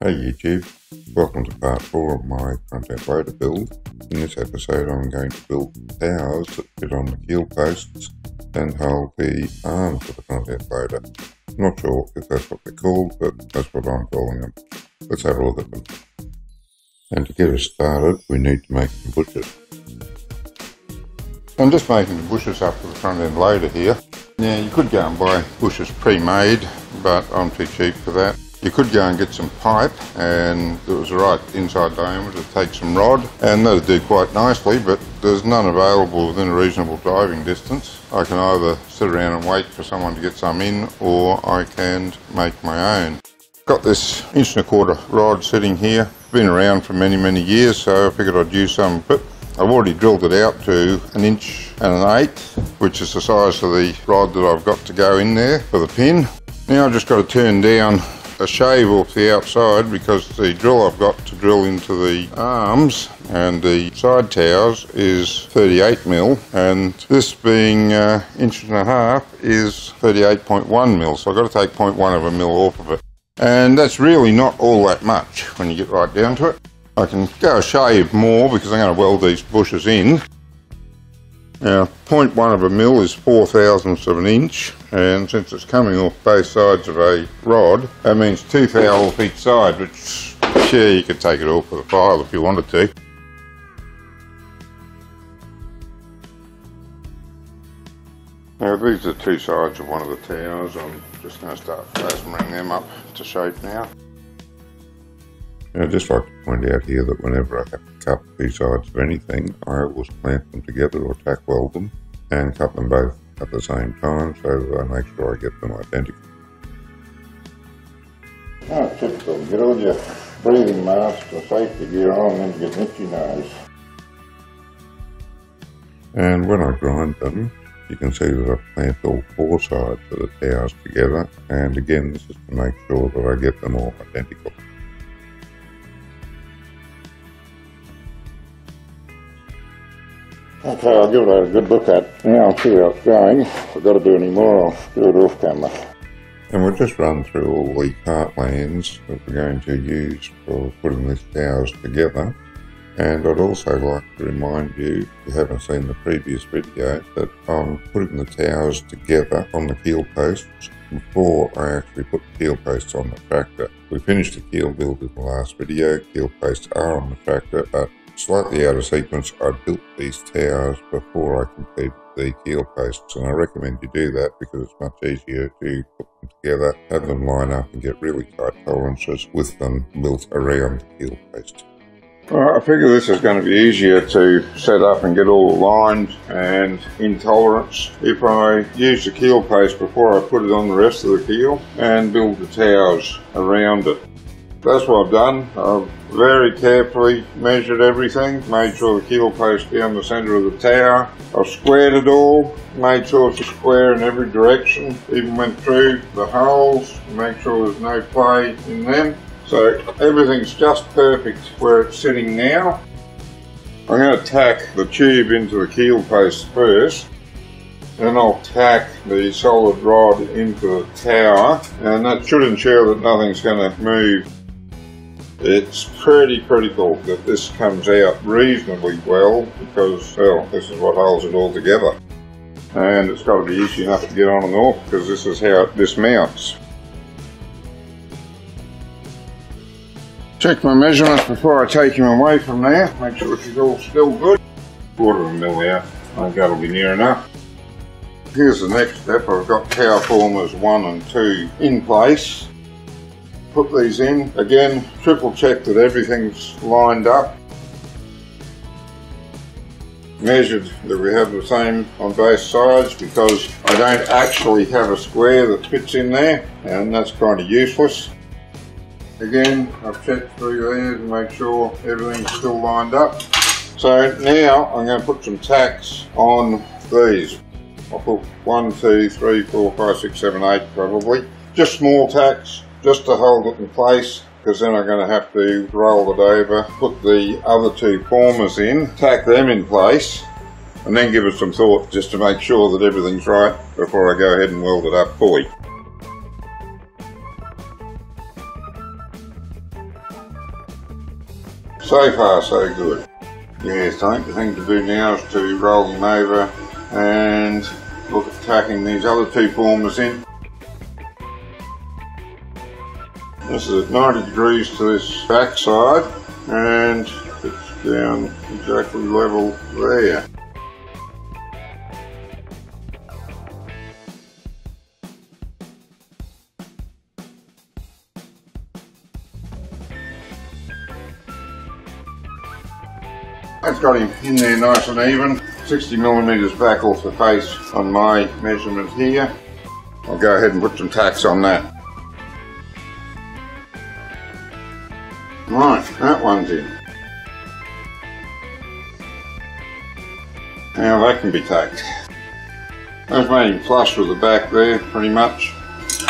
Hey YouTube, welcome to part 4 of my front-end loader build. In this episode I'm going to build towers that fit on the keel posts and hold the arms of the front-end loader. I'm not sure if that's what they're called, but that's what I'm calling them. Let's have a look at them. And to get us started we need to make some bushes. I'm just making the bushes up for the front-end loader here. Now you could go and buy bushes pre-made, but I'm too cheap for that. You could go and get some pipe, and it was the right inside diameter to take some rod, and that'd do quite nicely, but there's none available within a reasonable driving distance. I can either sit around and wait for someone to get some in, or I can make my own. Got this 1.25" rod sitting here. Been around for many years, so I figured I'd use some, but I've already drilled it out to 1 1/8", which is the size of the rod that I've got to go in there for the pin. Now I've just got to turn down a shave off the outside because the drill I've got to drill into the arms and the side towers is 38mm, and this being 1.5" is 38.1mm, so I've got to take 0.1 of a mil off of it. And that's really not all that much when you get right down to it. I can go a shave more because I'm going to weld these bushes in. Now 0.1 of a mil is 4/1000ths of an inch, and since it's coming off both sides of a rod, that means 2 thou off each side, which, yeah, you could take it off with a file if you wanted to. Now these are 2 sides of one of the towers. I'm just going to start plasmering them up to shape now. I'd just like to point out here that whenever I have to cut 2 sides of anything, I always clamp them together or tack weld them and cut them both at the same time so that I make sure I get them identical. Oh, typical. Get all your breathing mask or safety gear on and then you get an itchy nose. And when I grind them, you can see that I've clamped all 4 sides of the towers together, and again this is to make sure that I get them all identical. Okay, I'll give it a good look at now and see how it's going. If I've got to do any more, I'll do it off camera. And we'll just run through all the partlands that we're going to use for putting these towers together. And I'd also like to remind you, if you haven't seen the previous video, that I'm putting the towers together on the keel posts before I actually put the keel posts on the tractor. We finished the keel build in the last video. Keel posts are on the tractor, but slightly out of sequence, I built these towers before I completed the keel posts, and I recommend you do that because it's much easier to put them together, have them line up and get really tight tolerances with them built around the keel post. Well, I figure this is going to be easier to set up and get all aligned and in tolerance if I use the keel post before I put it on the rest of the keel and build the towers around it. That's what I've done. I've very carefully measured everything, made sure the keel post down the centre of the tower. I've squared it all, made sure it's square in every direction, even went through the holes to make sure there's no play in them. So everything's just perfect where it's sitting now. I'm going to tack the tube into the keel post first. Then I'll tack the solid rod into the tower, and that should ensure that nothing's going to move. It's pretty critical that this comes out reasonably well because, well, this is what holds it all together. And it's got to be easy enough to get on and off because this is how it dismounts. Check my measurements before I take him away from there, make sure she's all still good. 1/4 mil out, I think that'll be near enough. Here's the next step. I've got tower formers 1 and 2 in place. Put these in, again triple check that everything's lined up. Measured that we have the same on both sides because I don't actually have a square that fits in there, and that's kind of useless. Again, I've checked through there to make sure everything's still lined up. So now I'm going to put some tacks on these. I'll put 1, 2, 3, 4, 5, 6, 7, 8 probably. Just small tacks, just to hold it in place, because then I'm going to have to roll it over, put the other 2 formers in, tack them in place, and then give it some thought just to make sure that everything's right before I go ahead and weld it up fully. So far so good. Yes, I think the thing to do now is to roll him over and look at tacking these other two formers in. This is at 90 degrees to this back side and it's down exactly level there. That's got him in there nice and even, 60mm back off the face on my measurement here. I'll go ahead and put some tacks on that. Right, that one's in. Now that can be tacked. That's made him flush with the back there, pretty much.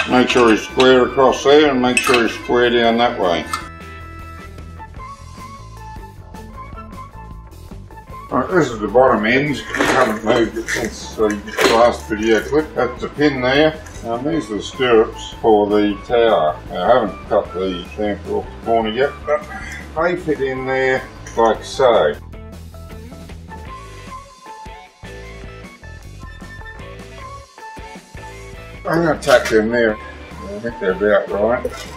Make sure he's square across there and make sure he's square down that way. Right, this is the bottom end. I haven't moved it since the last video clip. That's the pin there. And these are the stirrups for the tower. Now, I haven't cut the chamfer off the corner yet, but they fit in there like so. I'm going to tack them there. I think they're about right.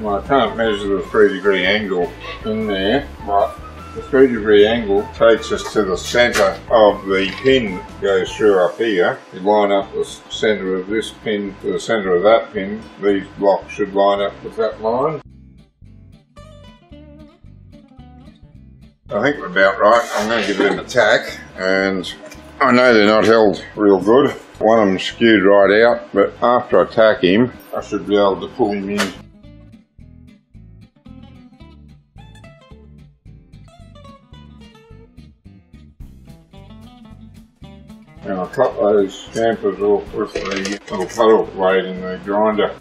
Well, I can't measure the 3-degree angle in there, but the 3-degree angle takes us to the centre of the pin that goes through up here. You line up the centre of this pin to the centre of that pin. These blocks should line up with that line. I think we're about right. I'm going to give them a tack, and I know they're not held real good. One of them skewed right out, but after I tack him, I should be able to pull him in. And I'll cut those chamfers off with the little cut-off blade in the grinder.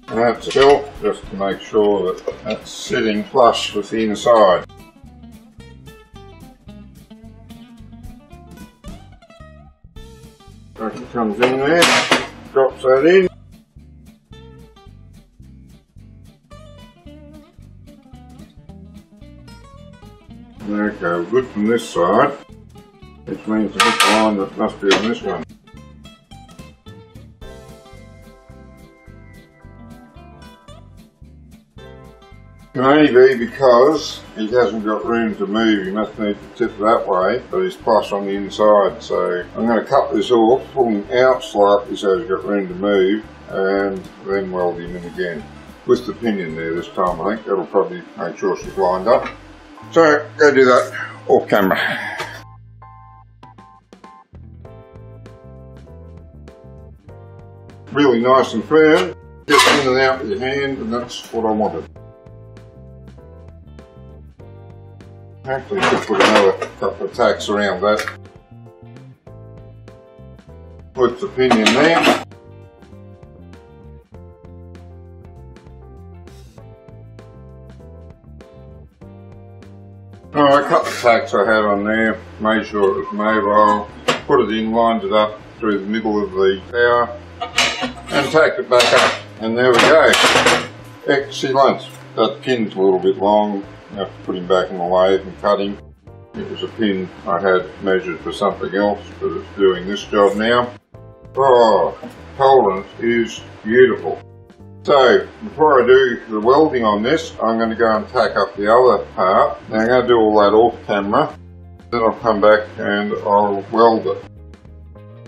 And that's a belt, just to make sure that that's sitting flush with the inside. So it comes in there, drops that in. Okay, good from this side, which means the hook line that must be on this one. Can only be because he hasn't got room to move. He must need to tip that way, but he's flush on the inside. So I'm going to cut this off, pull him out slightly so he's got room to move, and then weld him in again. With the pin in there this time, I think that'll probably make sure she's lined up. So, go do that off camera. Really nice and firm. Get in and out with your hand, and that's what I wanted. Actually, just put another couple of tacks around that. Put the pin in there. I cut the tacks I had on there, made sure it was mobile, put it in, lined it up through the middle of the tower, and tacked it back up. And there we go. Excellent. That pin's a little bit long. I have to put him back in the lathe and cut him. It was a pin I had measured for something else, but it's doing this job now. Oh, tolerance is beautiful. So, before I do the welding on this, I'm going to go and tack up the other part. Now I'm going to do all that off camera, then I'll come back and I'll weld it.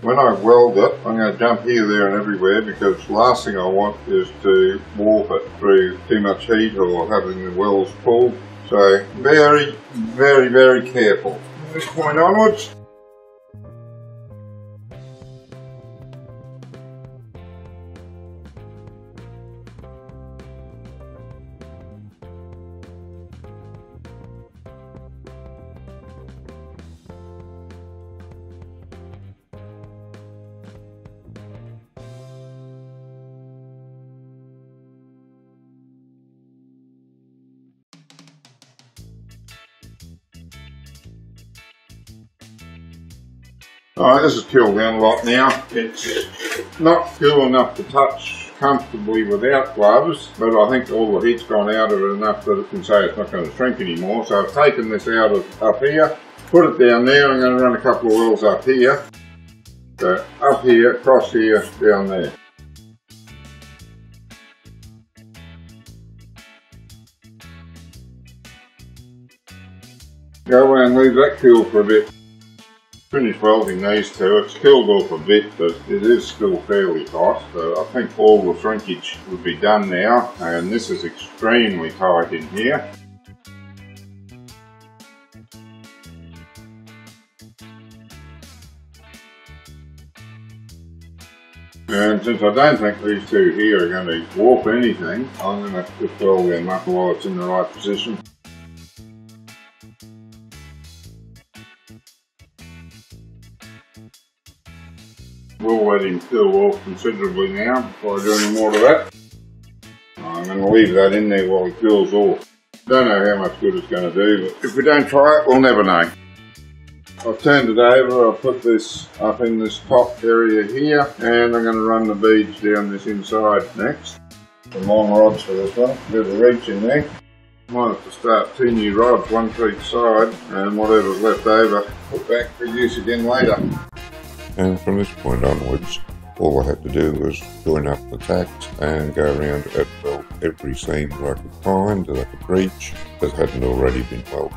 When I weld it, I'm going to jump here, there and everywhere, because the last thing I want is to warp it through too much heat or having the welds pulled. So, very, very, very careful from this point onwards. Alright, this is cooled down a lot now. It's not cool enough to touch comfortably without gloves, but I think all the heat's gone out of it enough that it can say it's not going to shrink anymore. So I've taken this out of up here, put it down there. I'm going to run a couple of welds up here. So up here, across here, down there. Go away and leave that cool for a bit. Finished welding these two. It's cooled off a bit, but it is still fairly hot. So I think all the shrinkage would be done now, and this is extremely tight in here. And since I don't think these two here are going to warp anything, I'm going to just weld them up while it's in the right position. We'll let him cool off considerably now before I do any more to that. I'm going to leave that in there while he cools off. Don't know how much good it's going to do, but if we don't try it, we'll never know. I've turned it over, I've put this up in this top area here, and I'm going to run the beads down this inside next. Some long rods for this one, a bit of reach in there. Might have to start 2 new rods, one for each side, and whatever's left over, put back for use again later. And from this point onwards, all I had to do was join up the tacks and go around and weld every seam that I could find, that I could reach, that hadn't already been welded.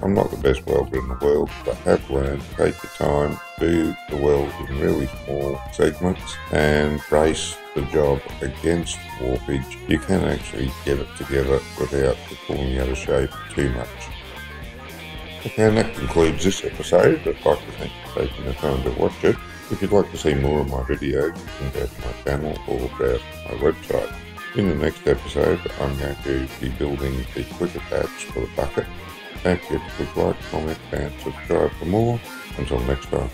I'm not the best welder in the world, but I have learned to take the time, do the weld in really small segments, and brace the job against warpage. You can actually get it together without it pulling out of shape too much. Okay, and that concludes this episode. I'd like to thank you for taking the time to watch it. If you'd like to see more of my videos, you can go to my channel or browse my website. In the next episode, I'm going to be building the quick attach for the bucket. Don't forget to click like, comment and subscribe for more. Until next time.